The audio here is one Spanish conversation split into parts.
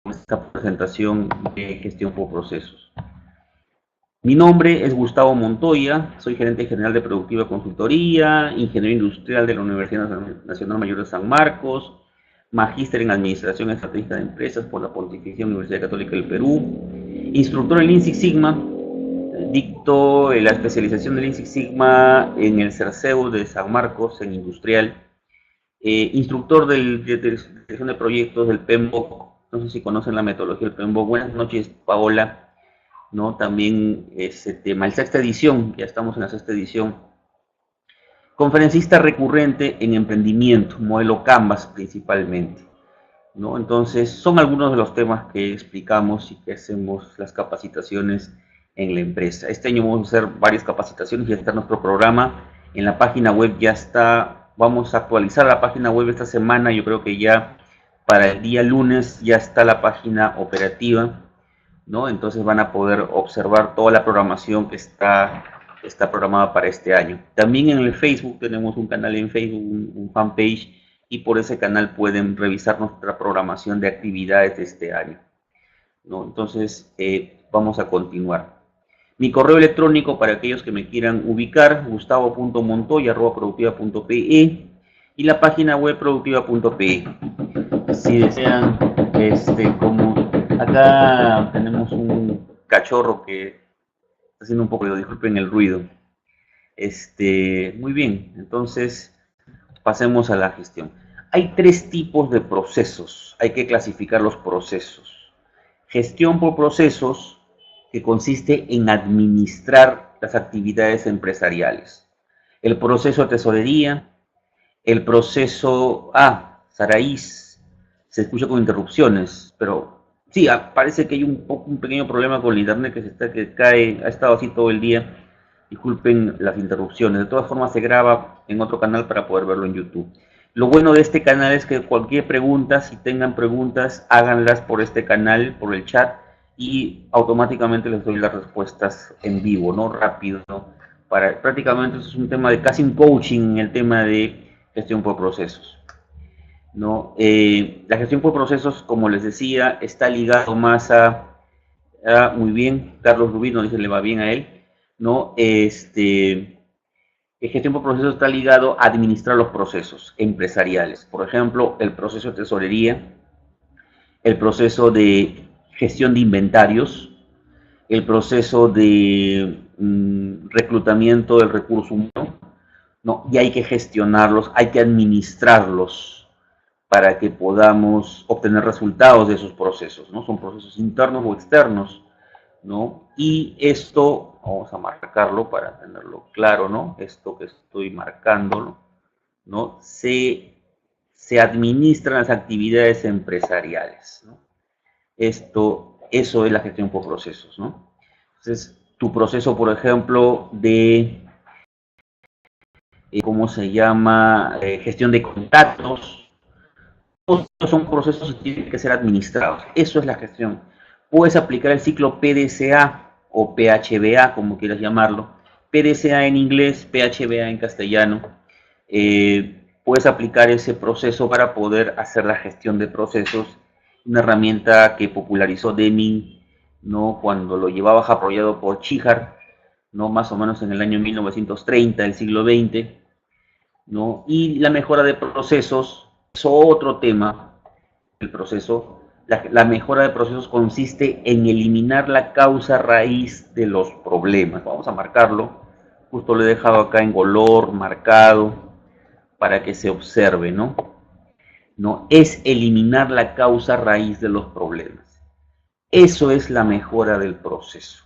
esta presentación de gestión por procesos. Mi nombre es Gustavo Montoya, soy gerente general de Productiva Consultoría, ingeniero industrial de la Universidad Nacional Mayor de San Marcos, magíster en Administración Estratégica de Empresas por la Pontificia Universidad Católica del Perú, instructor en Lean Six Sigma, dicto la especialización de Lean Six Sigma en el CERCEU de San Marcos, en Industrial, instructor de dirección de proyectos del PMBOK, no sé si conocen la metodología del PMBOK. Buenas noches, Paola. ¿No? También ese tema, la sexta edición, ya estamos en la sexta edición. Conferencista recurrente en emprendimiento, modelo Canvas principalmente, ¿no? Entonces, son algunos de los temas que explicamos y que hacemos las capacitaciones en la empresa. Este año vamos a hacer varias capacitaciones, ya está nuestro programa en la página web, ya está, vamos a actualizar la página web esta semana, yo creo que ya para el día lunes ya está la página operativa, ¿no? Entonces van a poder observar toda la programación que está programada para este año. También en el Facebook tenemos un canal en Facebook, un fanpage, y por ese canal pueden revisar nuestra programación de actividades de este año, ¿no? Entonces vamos a continuar. Mi correo electrónico para aquellos que me quieran ubicar, gustavo.montoya@productiva.pe, y la página web productiva.pe. Si desean, como acá tenemos un cachorro que está haciendo un poco de, disculpen el ruido. Muy bien, entonces pasemos a la gestión. Hay tres tipos de procesos, hay que clasificar los procesos. Gestión por procesos, que consiste en administrar las actividades empresariales. El proceso de tesorería, el proceso... Saraís, se escucha con interrupciones, pero sí, parece que hay un pequeño problema con el internet que cae, ha estado así todo el día. Disculpen las interrupciones. De todas formas se graba en otro canal para poder verlo en YouTube. Lo bueno de este canal es que cualquier pregunta, si tengan preguntas, háganlas por este canal, por el chat, y automáticamente les doy las respuestas en vivo, ¿no? Rápido, ¿no? Prácticamente eso es un tema de casi un coaching en el tema de gestión por procesos, ¿no? La gestión por procesos, como les decía, está ligado más muy bien, Carlos Rubino dice le va bien a él, ¿no? Gestión por procesos está ligado a administrar los procesos empresariales. Por ejemplo, el proceso de tesorería, el proceso de gestión de inventarios, el proceso de reclutamiento del recurso humano, ¿no? Y hay que gestionarlos, hay que administrarlos para que podamos obtener resultados de esos procesos, ¿no? Son procesos internos o externos, ¿no? Y esto, vamos a marcarlo para tenerlo claro, ¿no? Esto que estoy marcándolo, ¿no? Se administran las actividades empresariales, ¿no? Eso es la gestión por procesos, ¿no? Entonces, tu proceso, por ejemplo, de, ¿cómo se llama? Gestión de contactos. Todos son procesos que tienen que ser administrados. Eso es la gestión. Puedes aplicar el ciclo PDCA o PHBA, como quieras llamarlo. PDCA en inglés, PHBA en castellano. Puedes aplicar ese proceso para poder hacer la gestión de procesos. Una herramienta que popularizó Deming, ¿no? Cuando lo llevaba apoyado por Chihar, ¿no? Más o menos en el año 1930 del siglo XX, ¿no? Y la mejora de procesos es otro tema. El proceso, la mejora de procesos consiste en eliminar la causa raíz de los problemas. Vamos a marcarlo, justo lo he dejado acá en color marcado para que se observe, ¿no? No es eliminar la causa raíz de los problemas. Eso es la mejora del proceso.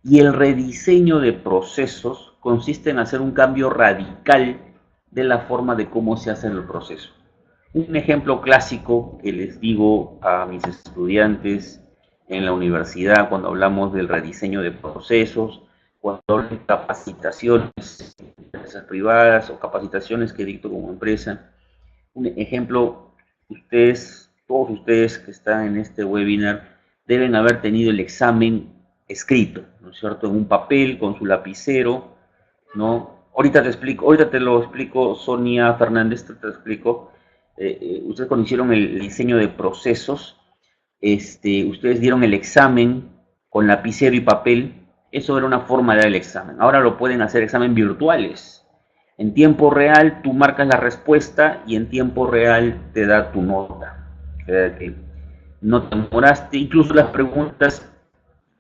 Y el rediseño de procesos consiste en hacer un cambio radical de la forma de cómo se hace el proceso. Un ejemplo clásico que les digo a mis estudiantes en la universidad cuando hablamos del rediseño de procesos, cuando hablo de capacitaciones en empresas privadas o capacitaciones que dicto como empresa. Un ejemplo, todos ustedes que están en este webinar deben haber tenido el examen escrito, ¿no es cierto? En un papel, con su lapicero, ¿no? Ahorita te lo explico, Sonia Fernández, te explico. Ustedes cuando hicieron el diseño de procesos, ustedes dieron el examen con lapicero y papel, eso era una forma de dar el examen. Ahora lo pueden hacer examen virtuales. En tiempo real tú marcas la respuesta y en tiempo real te da tu nota. O sea, que no te demoraste, incluso las preguntas,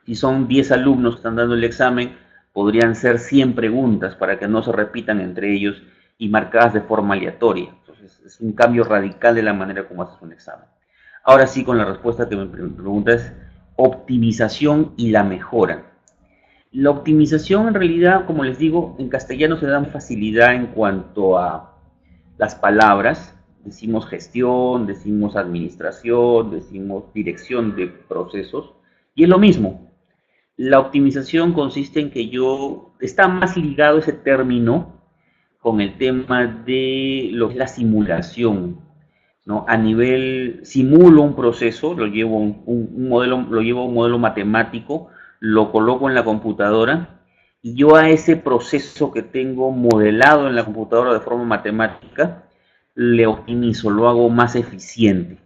si son 10 alumnos que están dando el examen, podrían ser 100 preguntas para que no se repitan entre ellos y marcadas de forma aleatoria. Entonces es un cambio radical de la manera como haces un examen. Ahora sí, con la respuesta que me preguntas, optimización y la mejora. La optimización en realidad, como les digo, en castellano se da facilidad en cuanto a las palabras. Decimos gestión, decimos administración, decimos dirección de procesos. Y es lo mismo. La optimización consiste en que está más ligado ese término con el tema de lo que es la simulación, ¿no? A nivel, simulo un proceso, lo llevo un modelo, lo llevo a un modelo matemático, lo coloco en la computadora y yo a ese proceso que tengo modelado en la computadora de forma matemática, le optimizo, lo hago más eficiente.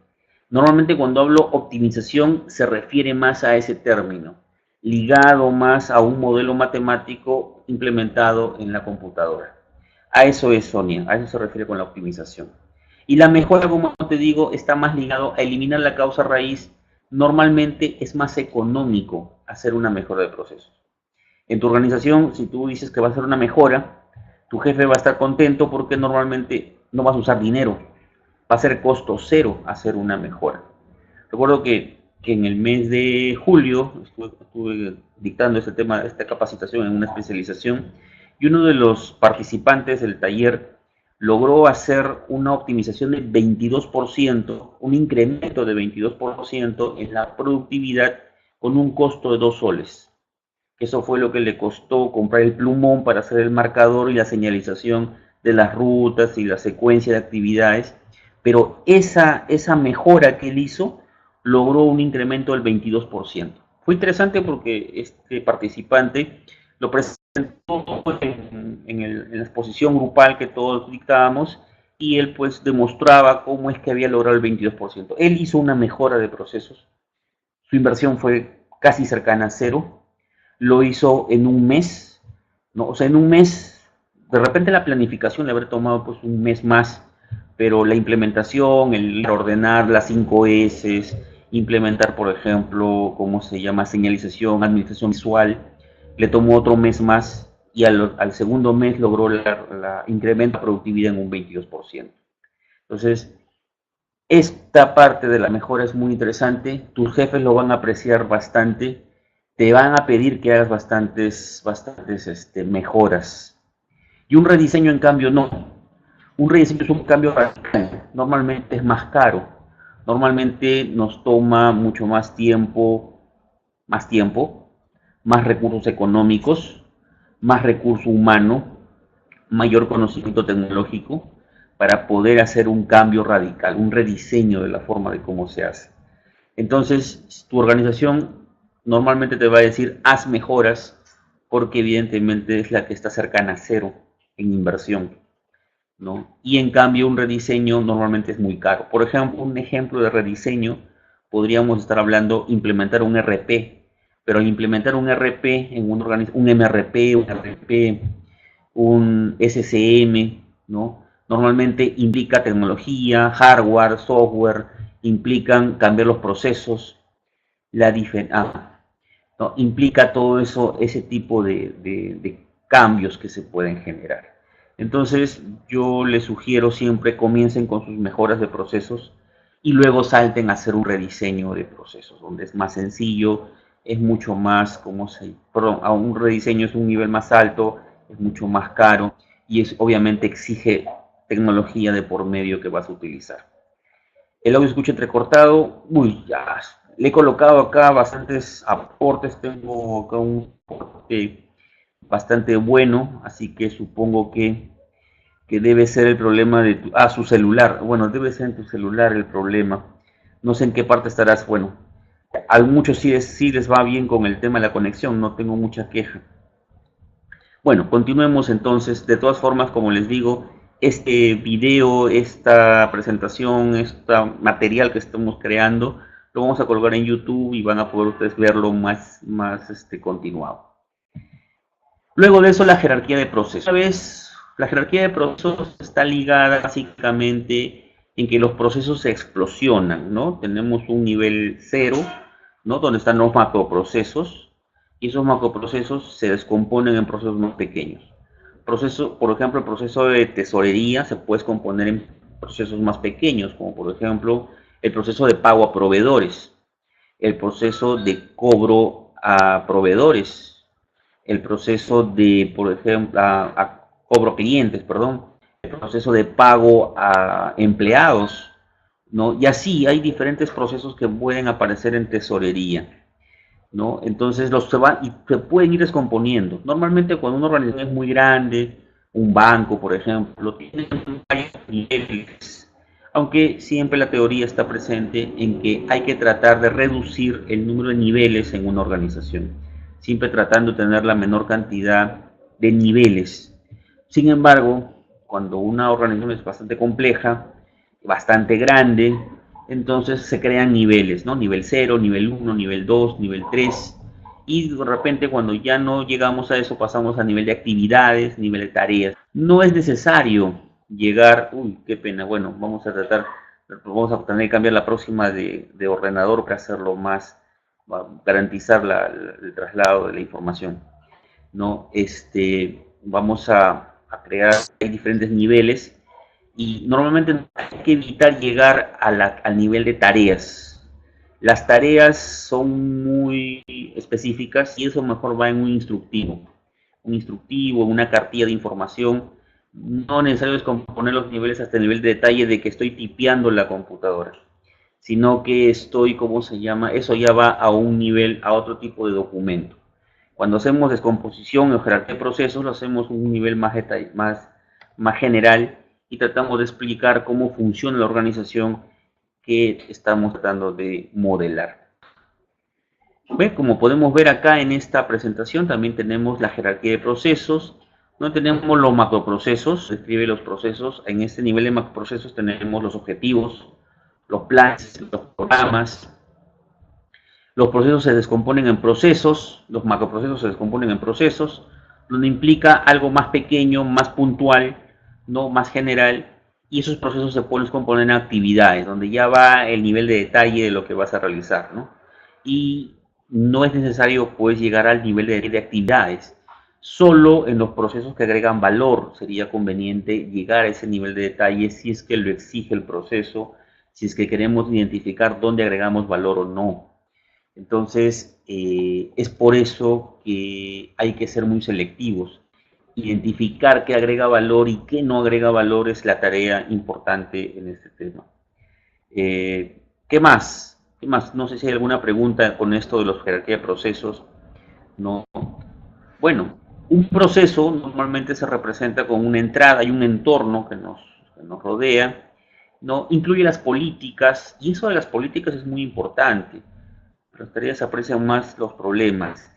Normalmente cuando hablo optimización se refiere más a ese término, ligado más a un modelo matemático implementado en la computadora. A eso es, Sonia, a eso se refiere con la optimización. Y la mejora, como te digo, está más ligado a eliminar la causa raíz. Normalmente es más económico hacer una mejora de procesos. En tu organización, si tú dices que va a hacer una mejora, tu jefe va a estar contento porque normalmente no vas a usar dinero. Va a ser costo cero hacer una mejora. Recuerdo que en el mes de julio estuve dictando este tema, esta capacitación en una especialización, y uno de los participantes del taller logró hacer una optimización de 22%, un incremento de 22% en la productividad con un costo de 2 soles. Eso fue lo que le costó comprar el plumón para hacer el marcador y la señalización de las rutas y la secuencia de actividades, pero esa mejora que él hizo logró un incremento del 22%. Fue interesante porque este participante lo presentó en la exposición grupal que todos dictábamos y él pues demostraba cómo es que había logrado el 22%. Él hizo una mejora de procesos, su inversión fue casi cercana a cero, lo hizo en un mes, ¿no? O sea, en un mes, de repente la planificación le habría tomado pues un mes más, pero la implementación, el ordenar las 5 S, implementar, por ejemplo, ¿cómo se llama? Señalización, administración visual, le tomó otro mes más y al segundo mes logró la incremento de productividad en un 22%. Entonces, esta parte de la mejora es muy interesante, tus jefes lo van a apreciar bastante, te van a pedir que hagas bastantes mejoras. Y un rediseño, en cambio, no. Un rediseño es un cambio radical, normalmente es más caro, normalmente nos toma mucho más tiempo, más recursos económicos, más recurso humano, mayor conocimiento tecnológico para poder hacer un cambio radical, un rediseño de la forma de cómo se hace. Entonces, tu organización normalmente te va a decir, haz mejoras, porque evidentemente es la que está cercana a cero en inversión, ¿no? Y en cambio un rediseño normalmente es muy caro. Por ejemplo, un ejemplo de rediseño, podríamos estar hablando implementar un RP, pero al implementar un RP en un MRP, un RP, un SCM, ¿no? Normalmente implica tecnología, hardware, software, implican cambiar los procesos, ¿no? Implica todo eso, ese tipo de cambios que se pueden generar. Entonces yo les sugiero siempre comiencen con sus mejoras de procesos y luego salten a hacer un rediseño de procesos, donde es más sencillo, es mucho más, perdón, a un rediseño es un nivel más alto, es mucho más caro y obviamente exige tecnología de por medio que vas a utilizar. El audio escucha entrecortado, ya, le he colocado acá bastantes aportes, tengo acá un aporte bastante bueno, así que supongo que debe ser el problema de su celular. Bueno, debe ser en tu celular el problema. No sé en qué parte estarás. Bueno, a muchos sí les va bien con el tema de la conexión, no tengo mucha queja. Bueno, continuemos entonces. De todas formas, como les digo, este video, esta presentación, este material que estamos creando, Lo vamos a colgar en YouTube y van a poder ustedes verlo más continuado. Luego de eso, la jerarquía de procesos. Una vez, la jerarquía de procesos está ligada básicamente en que los procesos se explosionan, ¿no? Tenemos un nivel 0, ¿no? Donde están los macroprocesos, y esos macroprocesos se descomponen en procesos más pequeños. Por ejemplo, el proceso de tesorería se puede descomponer en procesos más pequeños, como por ejemplo el proceso de pago a proveedores, el proceso de cobro a proveedores, el proceso de, por ejemplo, a cobro clientes, perdón, el proceso de pago a empleados, ¿no? Y así hay diferentes procesos que pueden aparecer en tesorería, ¿no? Entonces se pueden ir descomponiendo. Normalmente cuando una organización es muy grande, un banco, por ejemplo, tiene varios niveles, aunque siempre la teoría está presente en que hay que tratar de reducir el número de niveles en una organización, siempre tratando de tener la menor cantidad de niveles. Sin embargo, cuando una organización es bastante compleja, bastante grande, entonces se crean niveles, ¿no? Nivel 0, nivel 1, nivel 2, nivel 3, y de repente cuando ya no llegamos a eso pasamos a nivel de actividades, nivel de tareas. No es necesario llegar, uy, qué pena, bueno, vamos a tener que cambiar la próxima de ordenador para hacerlo más, garantizar el traslado de la información, ¿no? Vamos a crear, hay diferentes niveles, y normalmente hay que evitar llegar al nivel de tareas. Las tareas son muy específicas y eso mejor va en un instructivo, una cartilla de información. No necesario es componer los niveles hasta el nivel de detalle de que estoy tipeando la computadora, sino que estoy, ¿cómo se llama? Eso ya va a un nivel, a otro tipo de documento. Cuando hacemos descomposición o jerarquía de procesos, lo hacemos a un nivel más general y tratamos de explicar cómo funciona la organización que estamos tratando de modelar. ¿Ve? Como podemos ver acá en esta presentación, también tenemos la jerarquía de procesos. No tenemos los macroprocesos, describe los procesos. En este nivel de macroprocesos tenemos los objetivos, los planes, los programas. Los procesos se descomponen en procesos, los macroprocesos se descomponen en procesos, donde implica algo más pequeño, más puntual, no más general, y esos procesos se pueden descomponer en actividades, donde ya va el nivel de detalle de lo que vas a realizar, ¿no? Y no es necesario, pues, llegar al nivel de actividades. Solo en los procesos que agregan valor sería conveniente llegar a ese nivel de detalle si es que lo exige el proceso, si es que queremos identificar dónde agregamos valor o no. Entonces, es por eso que hay que ser muy selectivos. Identificar qué agrega valor y qué no agrega valor es la tarea importante en este tema. ¿Qué más? ¿Qué más? No sé si hay alguna pregunta con esto de la jerarquía de procesos. No. Bueno, un proceso normalmente se representa con una entrada y un entorno que nos rodea, ¿no? Incluye las políticas, y eso de las políticas es muy importante. Las tareas aprecian más los problemas.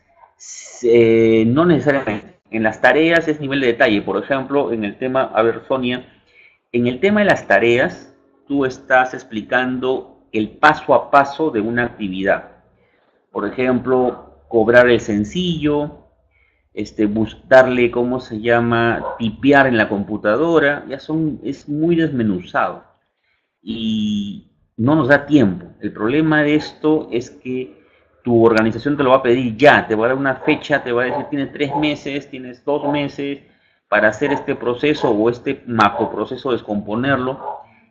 No necesariamente. En las tareas es nivel de detalle. Por ejemplo, en el tema, a ver, Sonia, en el tema de las tareas, tú estás explicando el paso a paso de una actividad. Por ejemplo, cobrar el sencillo, darle, ¿cómo se llama? Tipear en la computadora. Es muy desmenuzado. Y no nos da tiempo. El problema de esto es que tu organización te lo va a pedir ya, te va a dar una fecha, te va a decir tienes 3 meses, tienes 2 meses para hacer este proceso o este macroproceso, descomponerlo,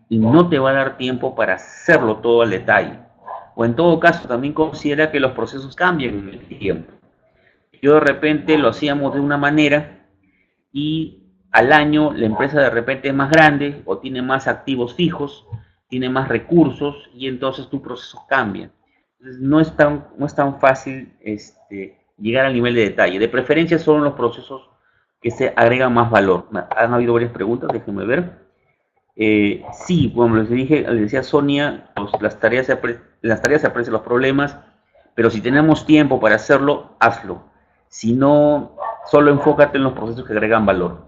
y no te va a dar tiempo para hacerlo todo al detalle. O en todo caso también considera que los procesos cambian en el tiempo. Yo de repente lo hacíamos de una manera y al año la empresa de repente es más grande o tiene más activos fijos, tiene más recursos y entonces tu proceso cambia. Entonces no es tan fácil llegar al nivel de detalle. De preferencia son los procesos que se agregan más valor. Han habido varias preguntas, déjenme ver. Sí, como les decía Sonia, las tareas se aprecian los problemas, pero si tenemos tiempo para hacerlo, hazlo. Si no, solo enfócate en los procesos que agregan valor.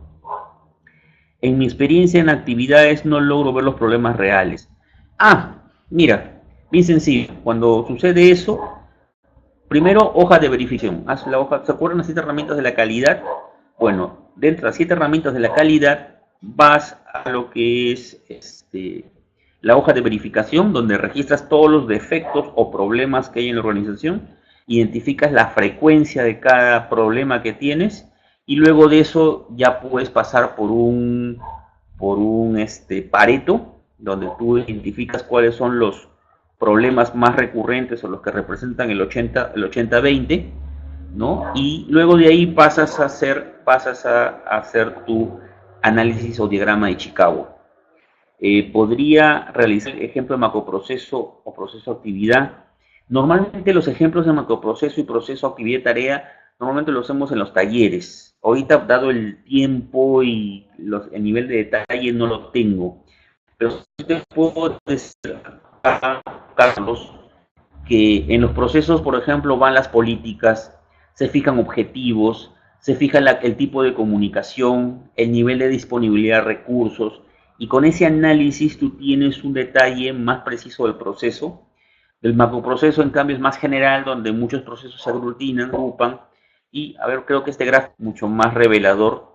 En mi experiencia en actividades no logro ver los problemas reales. Ah, mira, Bien sencillo, cuando sucede eso, primero hoja de verificación. Haz la hoja, ¿se acuerdan las 7 herramientas de la calidad? Bueno, dentro de las 7 herramientas de la calidad vas a lo que es la hoja de verificación, donde registras todos los defectos o problemas que hay en la organización, identificas la frecuencia de cada problema que tienes y luego de eso ya puedes pasar por un Pareto, donde tú identificas cuáles son los problemas más recurrentes o los que representan el 80-20, ¿no? Y luego de ahí pasas a hacer tu análisis o diagrama de Chicago. Podría realizar el ejemplo de macroproceso o proceso actividad. Normalmente los ejemplos de macroproceso y proceso actividad tarea, normalmente los hacemos en los talleres. Ahorita, dado el tiempo y el nivel de detalle, no lo tengo. Pero sí te puedo decir, Carlos, que en los procesos, por ejemplo, van las políticas, se fijan objetivos, se fija el tipo de comunicación, el nivel de disponibilidad de recursos, y con ese análisis tú tienes un detalle más preciso del proceso. El macroproceso, en cambio, es más general, donde muchos procesos se aglutinan, agrupan, y a ver, creo que este gráfico es mucho más revelador,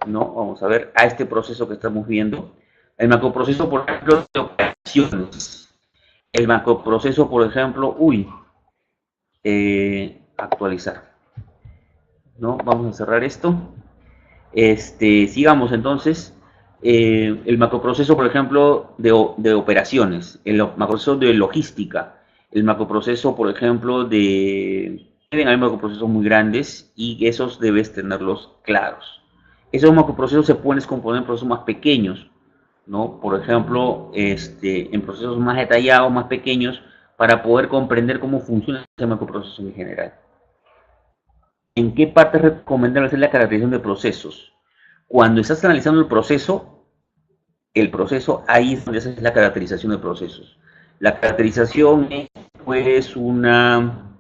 ¿no? Vamos a ver a este proceso que estamos viendo. El macroproceso, por ejemplo, de operaciones. El macroproceso, por ejemplo, actualizar, ¿no? Vamos a cerrar esto. Sigamos entonces. El macroproceso, por ejemplo, de operaciones, el macroproceso de logística, el macroproceso, por ejemplo, deben haber macroprocesos muy grandes y esos debes tenerlos claros. Esos macroprocesos se pueden descomponer en procesos más pequeños, ¿no? Por ejemplo, en procesos más detallados, más pequeños, para poder comprender cómo funciona ese macroproceso en general. ¿En qué parte es recomendable hacer la caracterización de procesos? Cuando estás analizando el proceso, ahí es donde haces la caracterización de procesos. La caracterización es pues una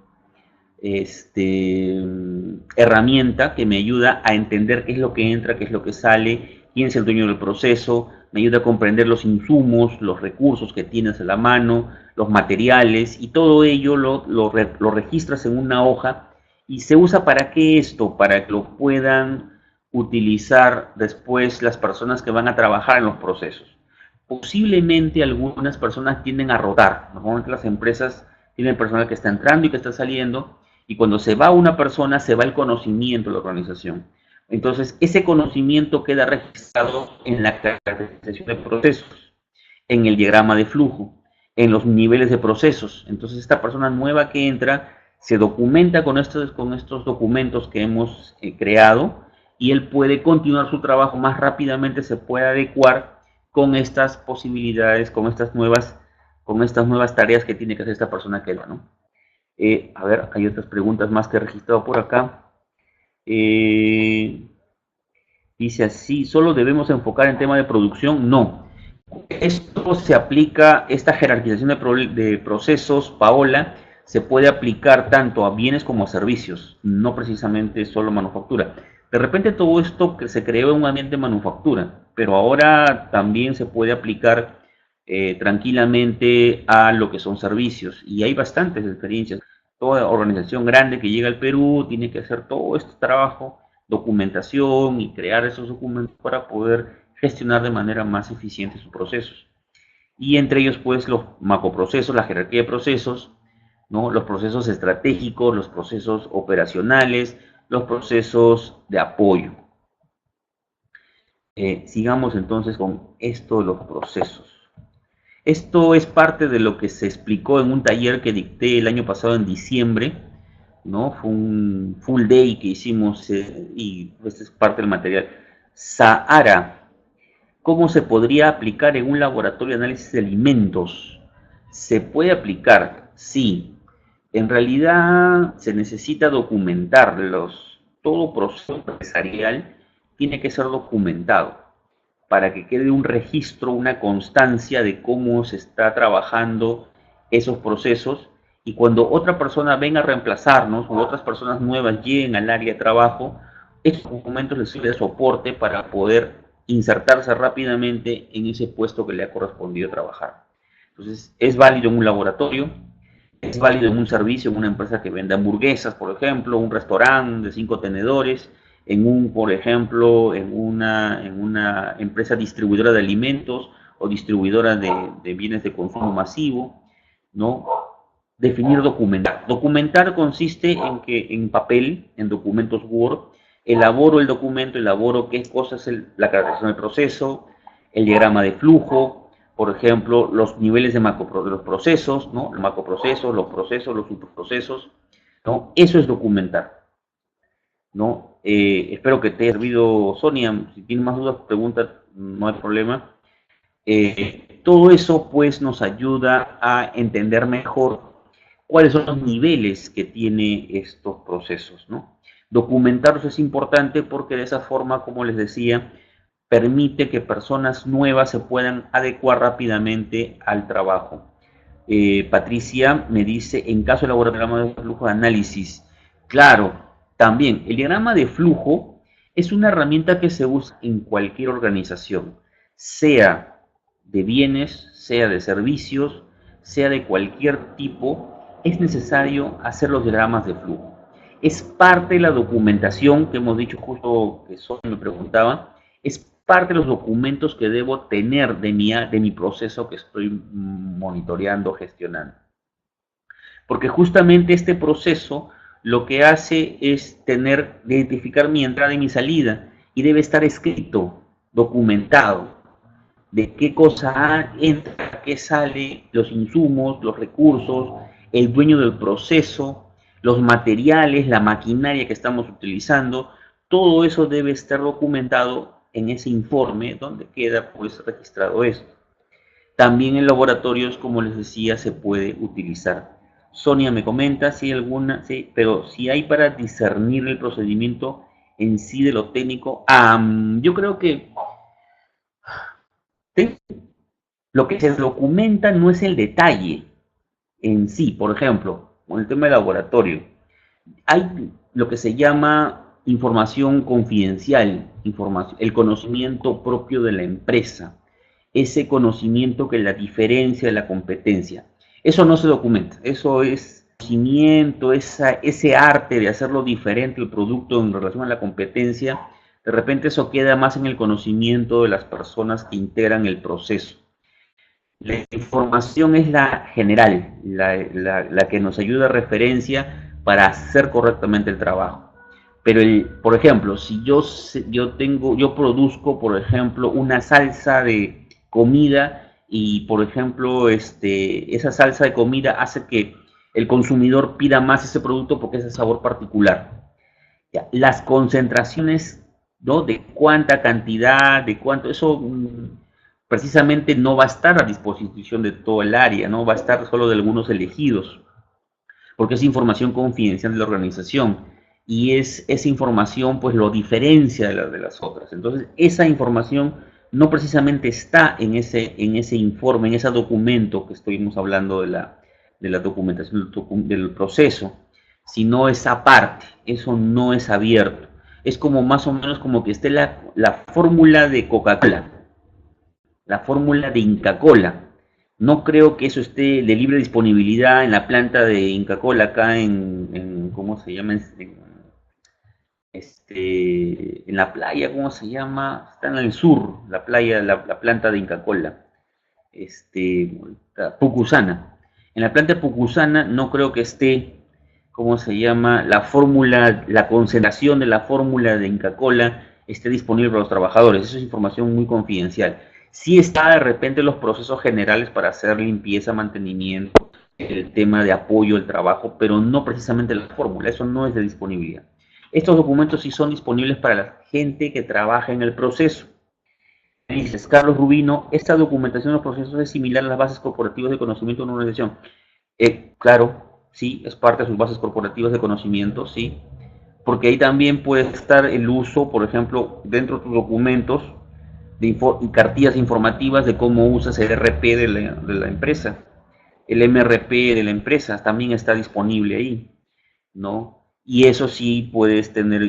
herramienta que me ayuda a entender qué es lo que entra, qué es lo que sale, quién es el dueño del proceso, me ayuda a comprender los insumos, los recursos que tienes a la mano, los materiales, y todo ello lo registras en una hoja. ¿Y se usa para qué esto? Para que lo puedan utilizar después las personas que van a trabajar en los procesos. Posiblemente algunas personas tienden a rotar. Normalmente las empresas tienen personal que está entrando y que está saliendo, y cuando se va una persona, se va el conocimiento de la organización. Entonces, ese conocimiento queda registrado en la caracterización de procesos, en el diagrama de flujo, en los niveles de procesos. Entonces, esta persona nueva que entra se documenta con estos documentos que hemos creado, y él puede continuar su trabajo más rápidamente, se puede adecuar con estas posibilidades, con estas nuevas tareas que tiene que hacer esta persona que va, ¿no? A ver, hay otras preguntas más que he registrado por acá. Dice así, ¿solo debemos enfocar en tema de producción? No. Esto se aplica, esta jerarquización de procesos, Paola, se puede aplicar tanto a bienes como a servicios, no precisamente solo manufactura. De repente todo esto que se creó en un ambiente de manufactura, pero ahora también se puede aplicar tranquilamente a lo que son servicios, y hay bastantes experiencias. Toda organización grande que llega al Perú tiene que hacer todo este trabajo, documentación y crear esos documentos para poder gestionar de manera más eficiente sus procesos. Y entre ellos, pues, los macroprocesos, la jerarquía de procesos, ¿no? Los procesos estratégicos, los procesos operacionales, los procesos de apoyo. Sigamos entonces con esto de los procesos. Esto es parte de lo que se explicó en un taller que dicté el año pasado en diciembre, ¿no? Fue un full day que hicimos y este es parte del material. Sahara, ¿cómo se podría aplicar en un laboratorio de análisis de alimentos? ¿Se puede aplicar? Sí. En realidad se necesita documentarlos. Todo proceso empresarial tiene que ser documentado para que quede un registro, una constancia de cómo se está trabajando esos procesos, y cuando otra persona venga a reemplazarnos o otras personas nuevas lleguen al área de trabajo, estos documentos les sirven de soporte para poder insertarse rápidamente en ese puesto que le ha correspondido trabajar. Entonces, es válido en un laboratorio, es válido en un servicio, en una empresa que vende hamburguesas, por ejemplo, un restaurante de 5 tenedores, por ejemplo, en una empresa distribuidora de alimentos o distribuidora de bienes de consumo masivo, ¿no? Definir documentar. Documentar consiste en que en papel, en documentos Word, elaboro el documento, elaboro qué cosa es la caracterización del proceso, el diagrama de flujo, por ejemplo, los niveles de los procesos, ¿no? Los macroprocesos, los subprocesos, ¿no? Eso es documentar, ¿no? Espero que te haya servido, Sonia. Si tienes más dudas, pregunta, no hay problema. Todo eso, pues, nos ayuda a entender mejor cuáles son los niveles que tiene estos procesos, ¿no? Documentarlos es importante porque de esa forma, como les decía, permite que personas nuevas se puedan adecuar rápidamente al trabajo. Patricia me dice, en caso de elaborar diagrama de flujo de análisis, claro, también el diagrama de flujo es una herramienta que se usa en cualquier organización, sea de bienes, sea de servicios, sea de cualquier tipo, es necesario hacer los diagramas de flujo. Es parte de la documentación que hemos dicho justo que Sonia me preguntaba, es parte de los documentos que debo tener de mi proceso que estoy monitoreando, gestionando. Porque justamente este proceso lo que hace es identificar mi entrada y mi salida y debe estar escrito, documentado, de qué cosa entra, qué sale, los insumos, los recursos, el dueño del proceso, los materiales, la maquinaria que estamos utilizando, todo eso debe estar documentado en ese informe donde queda pues registrado esto. También en laboratorios, como les decía, se puede utilizar. Sonia me comenta si hay alguna, sí, pero si hay para discernir el procedimiento en sí de lo técnico, yo creo que lo que se documenta no es el detalle en sí. Por ejemplo, con el tema del laboratorio, hay lo que se llama información confidencial, el conocimiento propio de la empresa, ese conocimiento que la diferencia de la competencia. Eso no se documenta, eso es conocimiento, ese arte de hacerlo diferente el producto en relación a la competencia. De repente eso queda más en el conocimiento de las personas que integran el proceso. La información es la general, la que nos ayuda a referencia para hacer correctamente el trabajo. Pero, por ejemplo, si yo produzco, por ejemplo, una salsa de comida y, por ejemplo, esa salsa de comida hace que el consumidor pida más ese producto porque es de sabor particular. Ya, las concentraciones, ¿no? De cuánta cantidad, de cuánto, eso precisamente no va a estar a disposición de todo el área, ¿no? Va a estar solo de algunos elegidos, porque es información confidencial de la organización y esa información pues lo diferencia de las otras. Entonces, esa información no precisamente está en ese informe, en ese documento que estuvimos hablando de la documentación del proceso, sino es aparte, eso no es abierto. Es como más o menos como que esté la fórmula de Coca-Cola, la fórmula de Inca Kola. No creo que eso esté de libre disponibilidad en la planta de Inca Kola acá ¿cómo se llama? En la playa, ¿cómo se llama? Está en el sur, la playa, la planta de Inca Kola, Pucusana. En la planta de Pucusana no creo que esté, ¿cómo se llama? La fórmula, la concentración de la fórmula de Inca Kola esté disponible para los trabajadores. Eso es información muy confidencial. Sí está de repente los procesos generales para hacer limpieza, mantenimiento, el tema de apoyo al trabajo, pero no precisamente la fórmula, eso no es de disponibilidad. Estos documentos sí son disponibles para la gente que trabaja en el proceso. Dices, Carlos Rubino, esta documentación de los procesos es similar a las bases corporativas de conocimiento de una organización. Claro, sí, es parte de sus bases corporativas de conocimiento, sí, porque ahí también puede estar el uso, por ejemplo, dentro de tus documentos, de cartillas informativas de cómo usas el RP de la empresa. El MRP de la empresa también está disponible ahí, ¿no? Y eso sí, puedes tener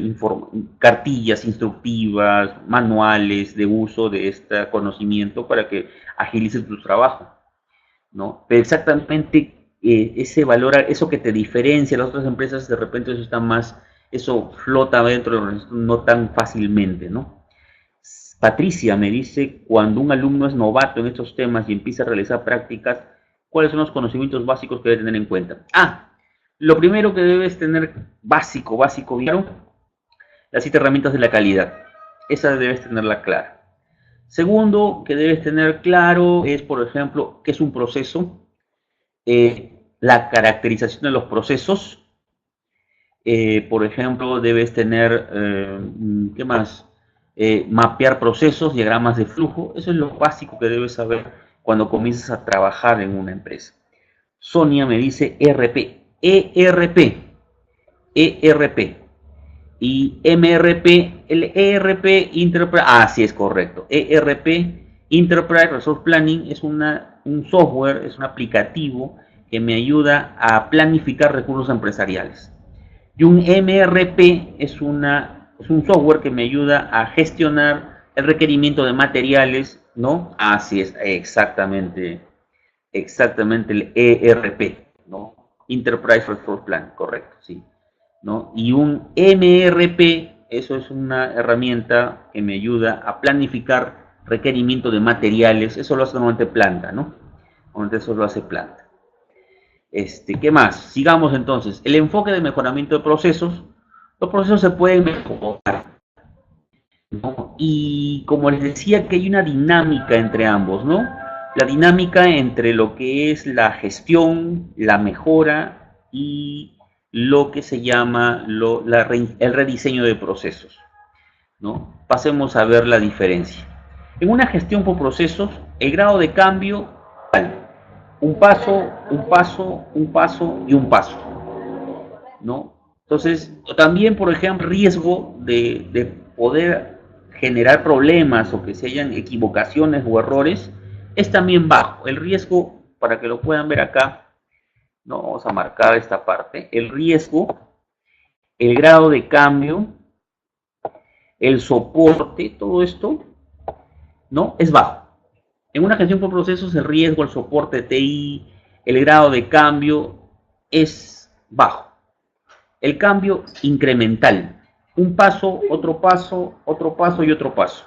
cartillas instructivas, manuales de uso de este conocimiento para que agilices tu trabajo. ¿no? Pero exactamente ese valor, eso que te diferencia de las otras empresas, de repente eso está más, eso flota dentro de la organización no tan fácilmente, ¿no? Patricia me dice, cuando un alumno es novato en estos temas y empieza a realizar prácticas, ¿cuáles son los conocimientos básicos que debe tener en cuenta? Lo primero que debes tener básico, ¿vieron? Las 7 herramientas de la calidad. Esa debes tenerla clara. Segundo, que debes tener claro es, por ejemplo, qué es un proceso, la caracterización de los procesos. Por ejemplo, debes tener, ¿qué más? Mapear procesos, diagramas de flujo. Eso es lo básico que debes saber cuando comienzas a trabajar en una empresa. Sonia me dice ERP. ERP. Y MRP, el ERP Enterprise, sí es correcto. ERP Enterprise Resource Planning es un software, es un aplicativo que me ayuda a planificar recursos empresariales. Y un MRP es un software que me ayuda a gestionar el requerimiento de materiales, ¿no? Así es, exactamente el ERP, ¿no? Enterprise Resource Plan, correcto, sí, ¿no? Y un MRP, eso es una herramienta que me ayuda a planificar requerimiento de materiales, eso lo hace normalmente planta, ¿no? Normalmente eso lo hace planta. ¿Qué más? Sigamos entonces. El enfoque de mejoramiento de procesos. Los procesos se pueden mejorar, ¿no? Y como les decía que hay una dinámica entre ambos, ¿no? La dinámica entre lo que es la gestión, la mejora y lo que se llama el rediseño de procesos, ¿no? Pasemos a ver la diferencia. En una gestión por procesos, el grado de cambio, un paso, un paso, un paso y un paso, ¿no? Entonces, también, por ejemplo, riesgo de poder generar problemas o que se hayan equivocaciones o errores es también bajo. El riesgo, para que lo puedan ver acá, ¿no? Vamos a marcar esta parte. El riesgo, el grado de cambio, el soporte, todo esto, ¿no? Es bajo. En una gestión por procesos, el riesgo, el soporte TI, el grado de cambio es bajo. El cambio incremental. Un paso, otro paso y otro paso,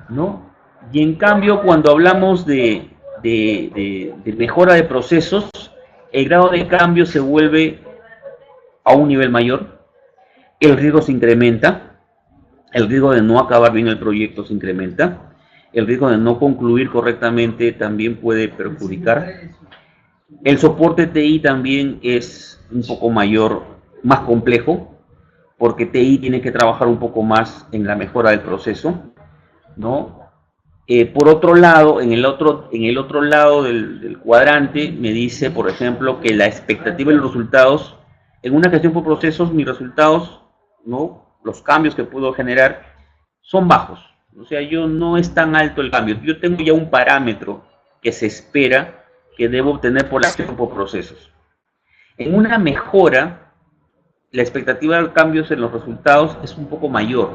¿no? Y en cambio, cuando hablamos de mejora de procesos, el grado de cambio se vuelve a un nivel mayor, el riesgo se incrementa, el riesgo de no acabar bien el proyecto se incrementa, el riesgo de no concluir correctamente también puede perjudicar. El soporte TI también es un poco mayor, más complejo, porque TI tiene que trabajar un poco más en la mejora del proceso, ¿no? Por otro lado, en el otro lado del cuadrante me dice, por ejemplo, que la expectativa de los resultados, en una gestión por procesos, mis resultados, ¿no? Los cambios que puedo generar son bajos. O sea, no es tan alto el cambio. Yo tengo ya un parámetro que se espera que debo obtener por la gestión por procesos. En una mejora, la expectativa de cambios en los resultados es un poco mayor.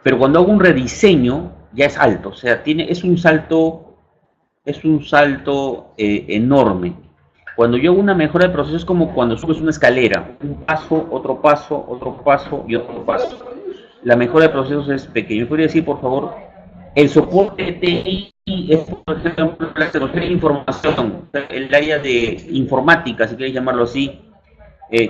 Pero cuando hago un rediseño, ya es alto. O sea, es un salto enorme. Cuando yo hago una mejora de procesos es como cuando subes una escalera. Un paso, otro paso y otro paso. La mejora de procesos es pequeña. ¿Podría decir, por favor, el soporte TI es, por ejemplo, la tecnología de información, el área de informática, si quieres llamarlo así,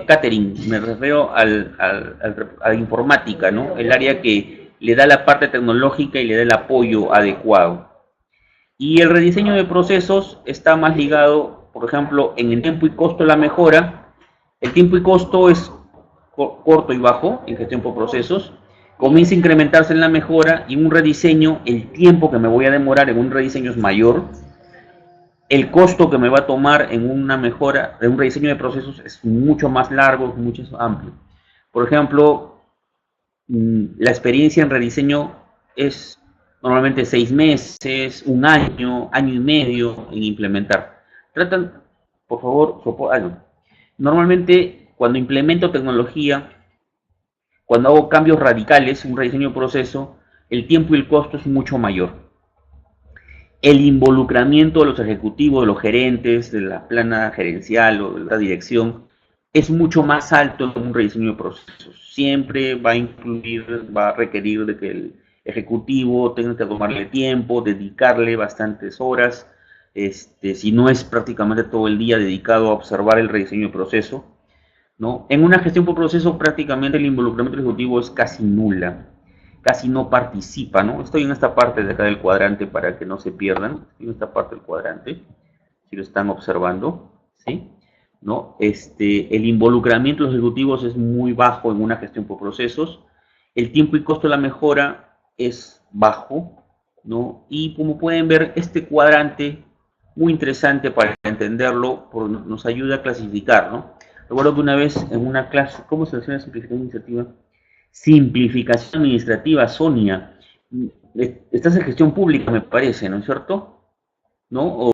catering, me refiero a la informática, ¿no? El área que le da la parte tecnológica y le da el apoyo adecuado. Y el rediseño de procesos está más ligado, por ejemplo, en el tiempo y costo de la mejora. El tiempo y costo es corto y bajo en gestión por procesos. Comienza a incrementarse en la mejora y en un rediseño, el tiempo que me voy a demorar en un rediseño es mayor. El costo que me va a tomar en una mejora, en un rediseño de procesos es mucho más largo, mucho más amplio. Por ejemplo, la experiencia en rediseño es normalmente 6 meses, un año, año y medio en implementar. Tratan, por favor, normalmente cuando implemento tecnología, cuando hago cambios radicales, un rediseño de proceso, el tiempo y el costo es mucho mayor. el involucramiento de los ejecutivos, de los gerentes, de la plana gerencial o de la dirección es mucho más alto en un rediseño de procesos. Siempre va a incluir, va a requerir de que el ejecutivo tenga que tomarle tiempo, dedicarle bastantes horas, si no es prácticamente todo el día dedicado a observar el rediseño de proceso, ¿no? En una gestión por proceso prácticamente el involucramiento del ejecutivo es casi nula, casi no participa, ¿no? Estoy en esta parte de acá del cuadrante para que no se pierdan, estoy en esta parte del cuadrante, si lo están observando, ¿sí? ¿No? El involucramiento de los ejecutivos es muy bajo en una gestión por procesos, el tiempo y costo de la mejora es bajo, ¿no? Y como pueden ver, este cuadrante, muy interesante para entenderlo, nos ayuda a clasificar, ¿no? Recuerdo que una vez en una clase, ¿cómo se llama simplificación administrativa? Simplificación administrativa, Sonia. Estás en gestión pública, me parece, ¿no es cierto? ¿No?